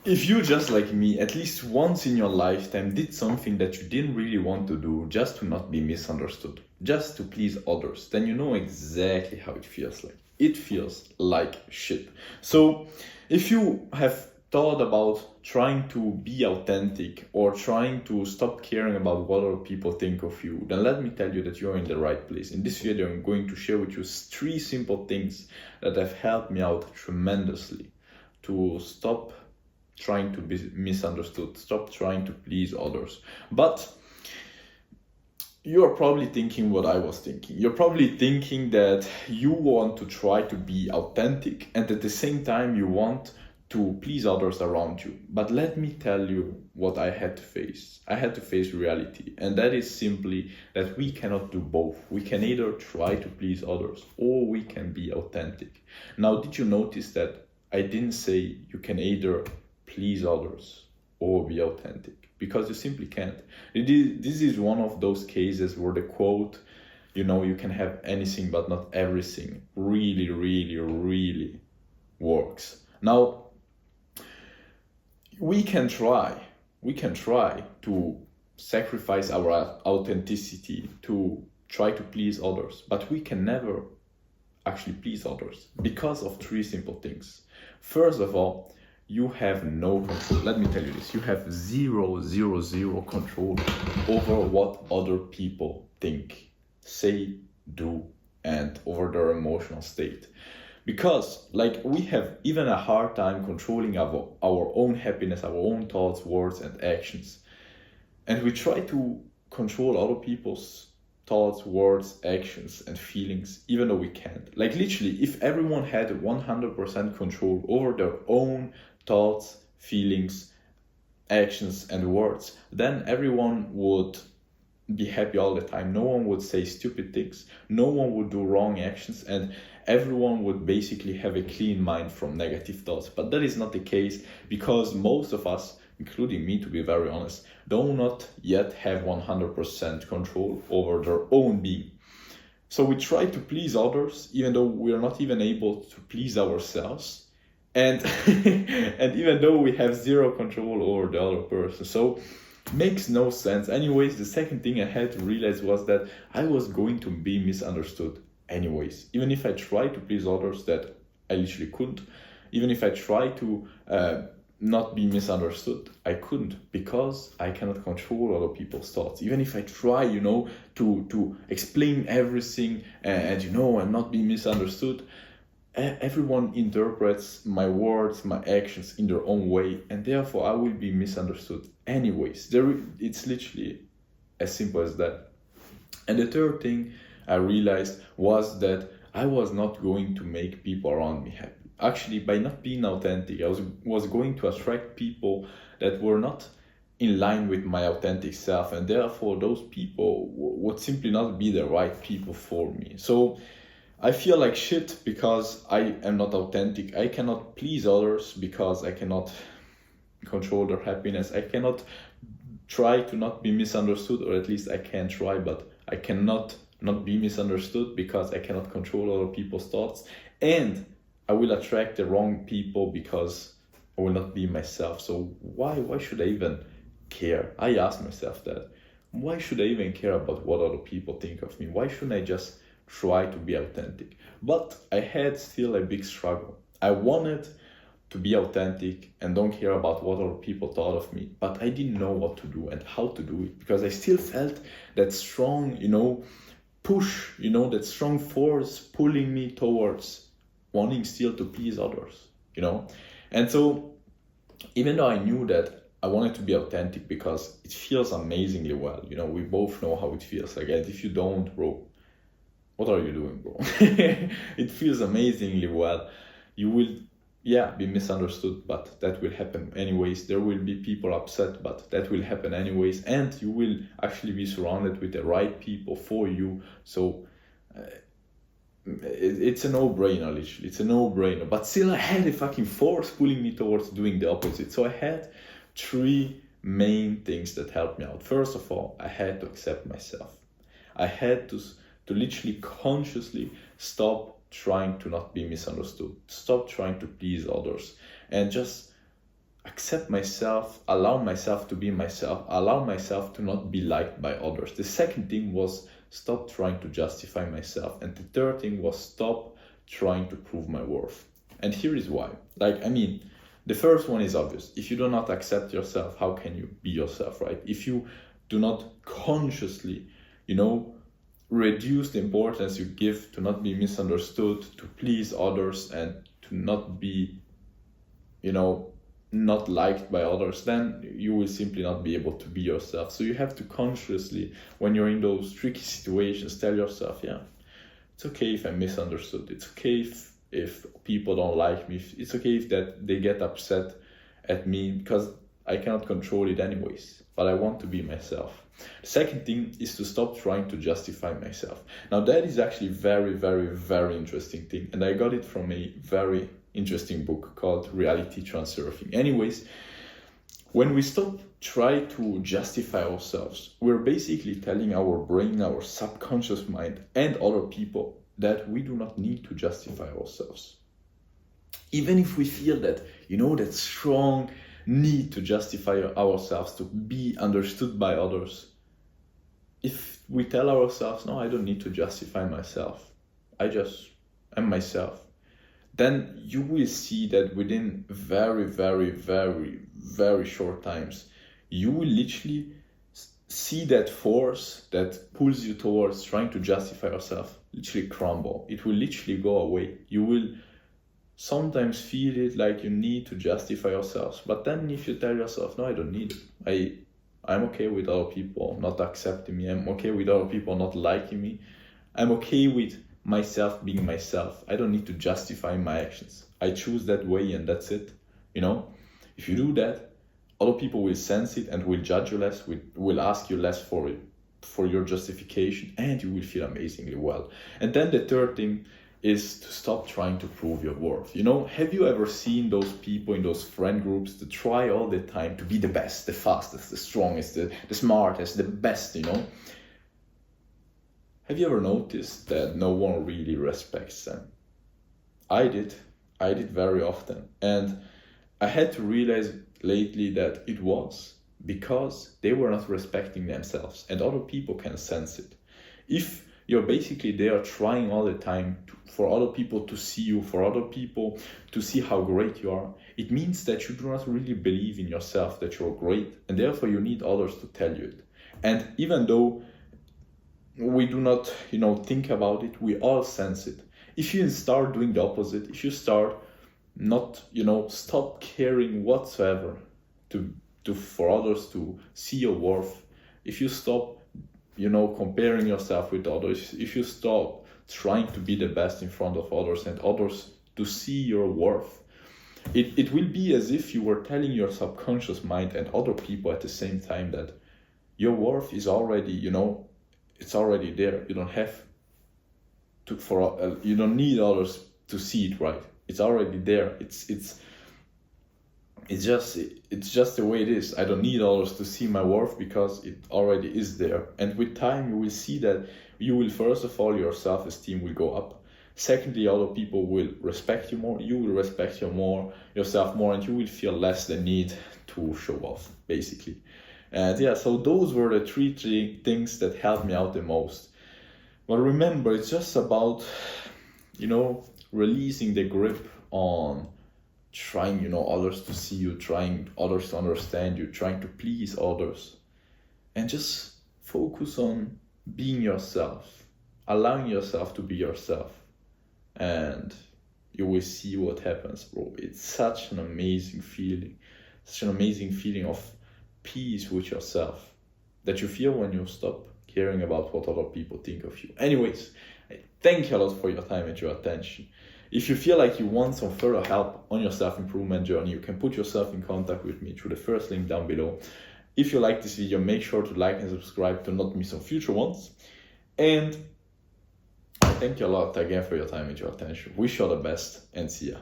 If you, just like me, at least once in your lifetime did something that you didn't really want to do just to not be misunderstood, just to please others, then you know exactly how it feels like. It feels like shit. So if you have thought about trying to be authentic or trying to stop caring about what other people think of you, then let me tell you that you're in the right place. In this video, I'm going to share with you 3 simple things that have helped me out tremendously to stop trying to be misunderstood, stop trying to please others. But you're probably thinking what I was thinking. You're probably thinking that you want to try to be authentic and at the same time you want to please others around you. But let me tell you what I had to face. I had to face reality, and that is simply that we cannot do both. We can either try to please others or we can be authentic. Now, did you notice that I didn't say you can either please others or be authentic? Because you simply can't. This is one of those cases where the quote, you can have anything but not everything, really, really, really works. Now, we can try to sacrifice our authenticity to try to please others, but we can never actually please others because of 3 simple things. First of all, you have no control. Let me tell you this. You have zero control over what other people think, say, do, and over their emotional state. Because we have even a hard time controlling our own happiness, our own thoughts, words, and actions. And we try to control other people's thoughts, words, actions, and feelings, even though we can't. Literally, if everyone had 100% control over their own thoughts, feelings, actions, and words, then everyone would be happy all the time. No one would say stupid things, no one would do wrong actions, and everyone would basically have a clean mind from negative thoughts. But that is not the case, because most of us, including me to be very honest, do not yet have 100% control over their own being. So we try to please others even though we are not even able to please ourselves, and and even though we have zero control over the other person. So makes no sense. Anyways, the second thing I had to realize was that I was going to be misunderstood anyways. Even if I tried to please others, that I literally couldn't. Even if I tried to not be misunderstood, I couldn't, because I cannot control other people's thoughts. Even if I try, to explain everything and not be misunderstood, everyone interprets my words, my actions in their own way, and therefore I will be misunderstood anyways. It's literally as simple as that. And the third thing I realized was that I was not going to make people around me happy. Actually, by not being authentic, I was going to attract people that were not in line with my authentic self, and therefore those people would simply not be the right people for me. So I feel like shit because I am not authentic. I cannot please others because I cannot control their happiness. I cannot try to not be misunderstood, or at least I can try, but I cannot not be misunderstood because I cannot control other people's thoughts. And I will attract the wrong people because I will not be myself. So why should I even care? I ask myself that. Why should I even care about what other people think of me? Why shouldn't I just try to be authentic? But I had still a big struggle. I wanted to be authentic and don't care about what other people thought of me, but I didn't know what to do and how to do it, because I still felt that strong, push, that strong force pulling me towards wanting still to please others, And so even though I knew that I wanted to be authentic because it feels amazingly well, we both know how it feels like. And if you don't, bro, what are you doing, bro? It feels amazingly well. You will, be misunderstood, but that will happen anyways. There will be people upset, but that will happen anyways. And you will actually be surrounded with the right people for you. So it's a no-brainer, literally. It's a no-brainer. But still, I had a fucking force pulling me towards doing the opposite. So I had 3 main things that helped me out. First of all, I had to accept myself. I had to literally consciously stop trying to not be misunderstood, stop trying to please others, and just accept myself, allow myself to be myself, allow myself to not be liked by others. The second thing was stop trying to justify myself. And the third thing was stop trying to prove my worth. And here is why. The first one is obvious. If you do not accept yourself, how can you be yourself, right? If you do not consciously, reduce the importance you give to not be misunderstood, to please others, and to not be, not liked by others, then you will simply not be able to be yourself. So you have to consciously, when you're in those tricky situations, tell yourself, yeah, it's okay if I'm misunderstood. It's okay if people don't like me. It's okay if that they get upset at me, because I cannot control it anyways, but I want to be myself. The second thing is to stop trying to justify myself. Now that is actually very, very, very interesting thing. And I got it from a very interesting book called Reality Transurfing. Anyways, when we stop try to justify ourselves, we're basically telling our brain, our subconscious mind, and other people that we do not need to justify ourselves. Even if we feel that, that strong need to justify ourselves, to be understood by others, if we tell ourselves, no, I don't need to justify myself, I just am myself, then you will see that within very, very, very, very short times, you will literally see that force that pulls you towards trying to justify yourself literally crumble. It will literally go away. You will sometimes feel it like you need to justify yourselves, but then if you tell yourself, no, I don't need it. I'm okay with other people not accepting me. I'm okay with other people not liking me. I'm okay with myself being myself. I don't need to justify my actions. I choose that way and that's it. If you do that, other people will sense it and will judge you less, will ask you less for your justification, and you will feel amazingly well. And then the third thing is to stop trying to prove your worth. Have you ever seen those people in those friend groups that try all the time to be the best, the fastest, the strongest, the smartest, the best, Have you ever noticed that no one really respects them? I did very often. And I had to realize lately that it was because they were not respecting themselves, and other people can sense it. If you're basically there trying all the time for other people to see you, for other people to see how great you are, it means that you do not really believe in yourself, that you're great, and therefore you need others to tell you it. And even though we do not, think about it, we all sense it. If you start doing the opposite, if you start not, stop caring whatsoever for others to see your worth, if you stop comparing yourself with others, if you stop trying to be the best in front of others and others to see your worth, it will be as if you were telling your subconscious mind and other people at the same time that your worth is already, it's already there. You don't have to, you don't need others to see it, right? It's already there. It's just the way it is. I don't need others to see my worth because it already is there. And with time, you will see that you will, first of all, your self-esteem will go up. Secondly, other people will respect you more. You will respect yourself more, and you will feel less the need to show off, basically. And so those were the three things that helped me out the most. But remember, it's just about, releasing the grip on trying, others to see you, trying others to understand you, trying to please others, and just focus on being yourself, allowing yourself to be yourself, and you will see what happens, bro. It's such an amazing feeling of peace with yourself that you feel when you stop caring about what other people think of you. Anyways, I thank you a lot for your time and your attention. If you feel like you want some further help on your self-improvement journey, you can put yourself in contact with me through the first link down below. If you like this video, make sure to like and subscribe to not miss on future ones. And I thank you a lot again for your time and your attention. Wish you all the best, and see ya.